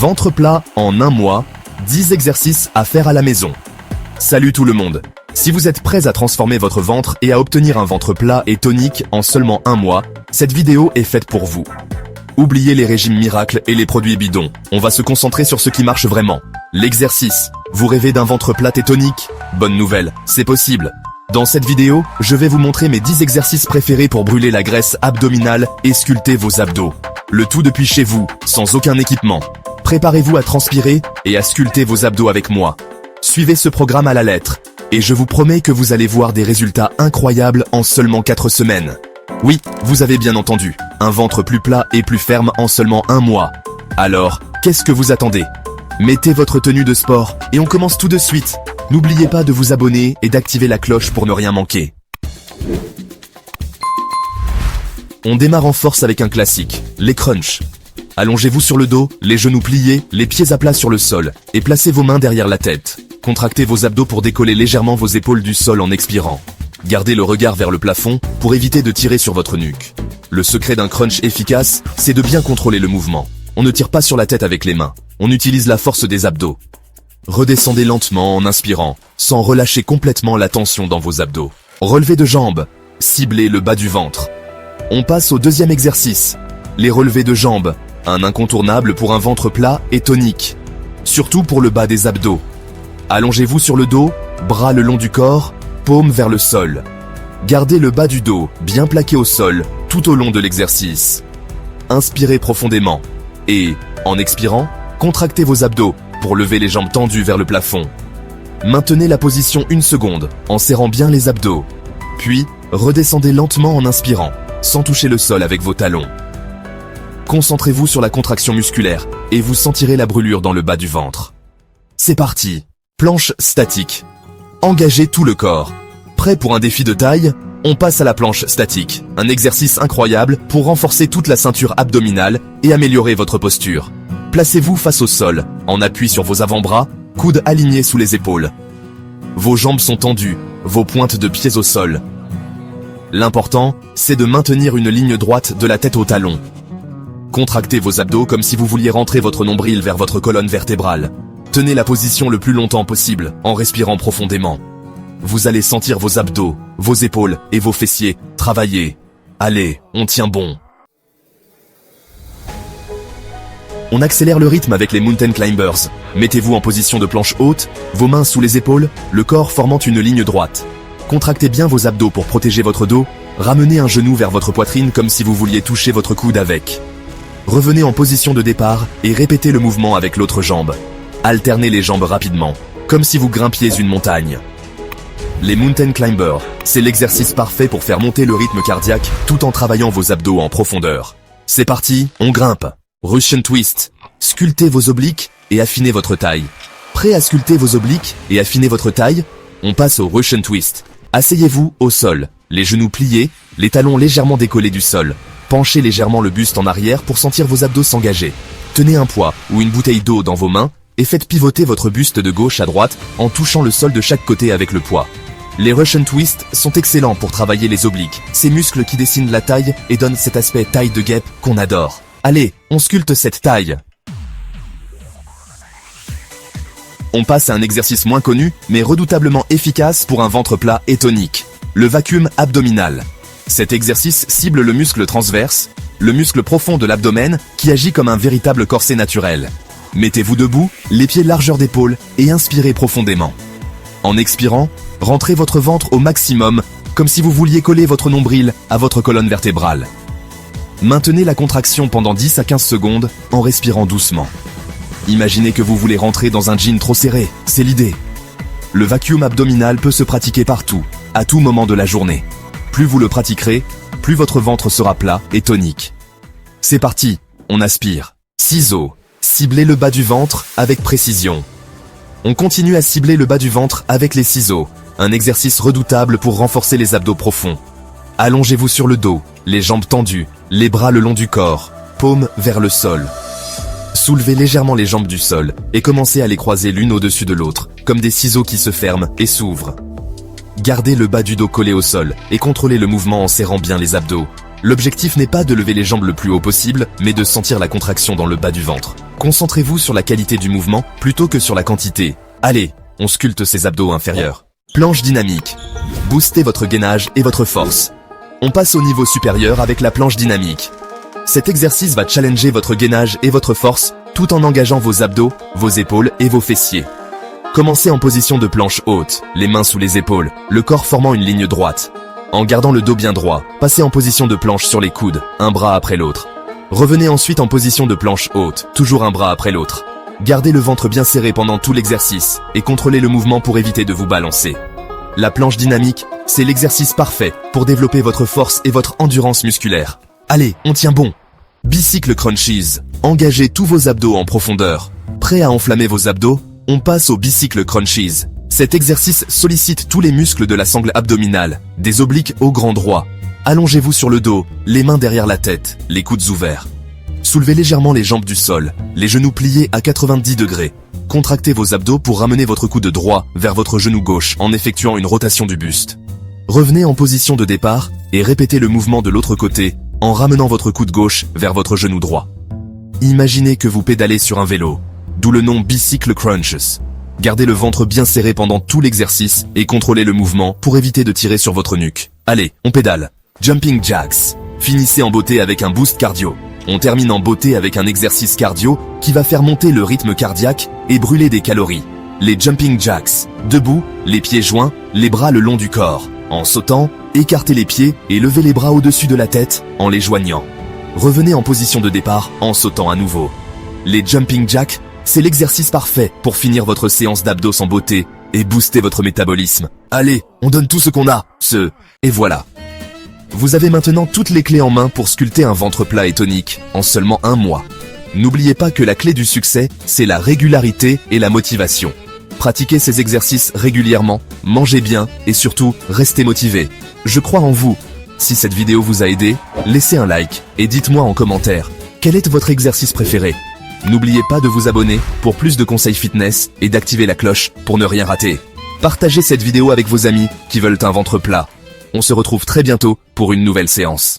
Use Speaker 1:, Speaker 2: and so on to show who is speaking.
Speaker 1: Ventre plat en un mois, 10 exercices à faire à la maison. Salut tout le monde. Si vous êtes prêts à transformer votre ventre et à obtenir un ventre plat et tonique en seulement un mois, cette vidéo est faite pour vous. Oubliez les régimes miracles et les produits bidons. On va se concentrer sur ce qui marche vraiment. L'exercice. Vous rêvez d'un ventre plat et tonique? Bonne nouvelle, c'est possible. Dans cette vidéo, je vais vous montrer mes 10 exercices préférés pour brûler la graisse abdominale et sculpter vos abdos. Le tout depuis chez vous, sans aucun équipement. Préparez-vous à transpirer et à sculpter vos abdos avec moi. Suivez ce programme à la lettre, et je vous promets que vous allez voir des résultats incroyables en seulement 4 semaines. Oui, vous avez bien entendu, un ventre plus plat et plus ferme en seulement un mois. Alors, qu'est-ce que vous attendez? Mettez votre tenue de sport et on commence tout de suite. N'oubliez pas de vous abonner et d'activer la cloche pour ne rien manquer. On démarre en force avec un classique, les crunchs. Allongez-vous sur le dos, les genoux pliés, les pieds à plat sur le sol, et placez vos mains derrière la tête. Contractez vos abdos pour décoller légèrement vos épaules du sol en expirant. Gardez le regard vers le plafond pour éviter de tirer sur votre nuque. Le secret d'un crunch efficace, c'est de bien contrôler le mouvement. On ne tire pas sur la tête avec les mains, on utilise la force des abdos. Redescendez lentement en inspirant, sans relâcher complètement la tension dans vos abdos. Relevez de jambes, ciblez le bas du ventre. On passe au deuxième exercice, les relevés de jambes, un incontournable pour un ventre plat et tonique, surtout pour le bas des abdos. Allongez-vous sur le dos, bras le long du corps, paume vers le sol. Gardez le bas du dos bien plaqué au sol tout au long de l'exercice. Inspirez profondément et, en expirant, contractez vos abdos pour lever les jambes tendues vers le plafond. Maintenez la position 1 seconde en serrant bien les abdos. Puis, redescendez lentement en inspirant, sans toucher le sol avec vos talons. Concentrez-vous sur la contraction musculaire et vous sentirez la brûlure dans le bas du ventre. C'est parti! Planche statique. Engagez tout le corps. Prêt pour un défi de taille? On passe à la planche statique, un exercice incroyable pour renforcer toute la ceinture abdominale et améliorer votre posture. Placez-vous face au sol, en appui sur vos avant-bras, coudes alignés sous les épaules. Vos jambes sont tendues, vos pointes de pieds au sol. L'important, c'est de maintenir une ligne droite de la tête au talon. Contractez vos abdos comme si vous vouliez rentrer votre nombril vers votre colonne vertébrale. Tenez la position le plus longtemps possible en respirant profondément. Vous allez sentir vos abdos, vos épaules et vos fessiers travailler. Allez, on tient bon. On accélère le rythme avec les Mountain Climbers. Mettez-vous en position de planche haute, vos mains sous les épaules, le corps formant une ligne droite. Contractez bien vos abdos pour protéger votre dos. Ramenez un genou vers votre poitrine comme si vous vouliez toucher votre coude avec. Revenez en position de départ et répétez le mouvement avec l'autre jambe. Alternez les jambes rapidement, comme si vous grimpiez une montagne. Les Mountain Climbers, c'est l'exercice parfait pour faire monter le rythme cardiaque tout en travaillant vos abdos en profondeur. C'est parti, on grimpe. Russian Twist. Sculptez vos obliques et affinez votre taille. Prêt à sculpter vos obliques et affiner votre taille? On passe au Russian Twist. Asseyez-vous au sol, les genoux pliés, les talons légèrement décollés du sol. Penchez légèrement le buste en arrière pour sentir vos abdos s'engager. Tenez un poids ou une bouteille d'eau dans vos mains et faites pivoter votre buste de gauche à droite en touchant le sol de chaque côté avec le poids. Les Russian Twists sont excellents pour travailler les obliques, ces muscles qui dessinent la taille et donnent cet aspect taille de guêpe qu'on adore. Allez, on sculpte cette taille. On passe à un exercice moins connu, mais redoutablement efficace pour un ventre plat et tonique. Le vacuum abdominal. Cet exercice cible le muscle transverse, le muscle profond de l'abdomen qui agit comme un véritable corset naturel. Mettez-vous debout, les pieds largeur d'épaule et inspirez profondément. En expirant, rentrez votre ventre au maximum, comme si vous vouliez coller votre nombril à votre colonne vertébrale. Maintenez la contraction pendant 10 à 15 secondes en respirant doucement. Imaginez que vous voulez rentrer dans un jean trop serré, c'est l'idée. Le vacuum abdominal peut se pratiquer partout, à tout moment de la journée. Plus vous le pratiquerez, plus votre ventre sera plat et tonique. C'est parti, on aspire. Ciseaux. Ciblez le bas du ventre avec précision. On continue à cibler le bas du ventre avec les ciseaux, un exercice redoutable pour renforcer les abdos profonds. Allongez-vous sur le dos, les jambes tendues, les bras le long du corps, paume vers le sol. Soulevez légèrement les jambes du sol et commencez à les croiser l'une au-dessus de l'autre, comme des ciseaux qui se ferment et s'ouvrent. Gardez le bas du dos collé au sol et contrôlez le mouvement en serrant bien les abdos. L'objectif n'est pas de lever les jambes le plus haut possible, mais de sentir la contraction dans le bas du ventre. Concentrez-vous sur la qualité du mouvement plutôt que sur la quantité. Allez, on sculpte ces abdos inférieurs. Planche dynamique. Boostez votre gainage et votre force. On passe au niveau supérieur avec la planche dynamique. Cet exercice va challenger votre gainage et votre force tout en engageant vos abdos, vos épaules et vos fessiers. Commencez en position de planche haute, les mains sous les épaules, le corps formant une ligne droite. En gardant le dos bien droit, passez en position de planche sur les coudes, un bras après l'autre. Revenez ensuite en position de planche haute, toujours un bras après l'autre. Gardez le ventre bien serré pendant tout l'exercice et contrôlez le mouvement pour éviter de vous balancer. La planche dynamique, c'est l'exercice parfait pour développer votre force et votre endurance musculaire. Allez, on tient bon. Bicycle crunchies. Engagez tous vos abdos en profondeur. Prêt à enflammer vos abdos? On passe au bicycle crunchies. Cet exercice sollicite tous les muscles de la sangle abdominale, des obliques au grand droit. Allongez-vous sur le dos, les mains derrière la tête, les coudes ouverts. Soulevez légèrement les jambes du sol, les genoux pliés à 90 degrés. Contractez vos abdos pour ramener votre coude droit vers votre genou gauche en effectuant une rotation du buste. Revenez en position de départ et répétez le mouvement de l'autre côté en ramenant votre coude gauche vers votre genou droit. Imaginez que vous pédalez sur un vélo, d'où le nom bicycle crunches. Gardez le ventre bien serré pendant tout l'exercice et contrôlez le mouvement pour éviter de tirer sur votre nuque. Allez, on pédale. Jumping jacks. Finissez en beauté avec un boost cardio. On termine en beauté avec un exercice cardio qui va faire monter le rythme cardiaque et brûler des calories. Les jumping jacks. Debout, les pieds joints, les bras le long du corps. En sautant, écartez les pieds et levez les bras au-dessus de la tête en les joignant. Revenez en position de départ en sautant à nouveau. Les jumping jacks, c'est l'exercice parfait pour finir votre séance d'abdos en beauté et booster votre métabolisme. Allez, on donne tout ce qu'on a, et voilà. Vous avez maintenant toutes les clés en main pour sculpter un ventre plat et tonique en seulement un mois. N'oubliez pas que la clé du succès, c'est la régularité et la motivation. Pratiquez ces exercices régulièrement, mangez bien et surtout, restez motivé. Je crois en vous. Si cette vidéo vous a aidé, laissez un like et dites-moi en commentaire, quel est votre exercice préféré? N'oubliez pas de vous abonner pour plus de conseils fitness et d'activer la cloche pour ne rien rater. Partagez cette vidéo avec vos amis qui veulent un ventre plat. On se retrouve très bientôt pour une nouvelle séance.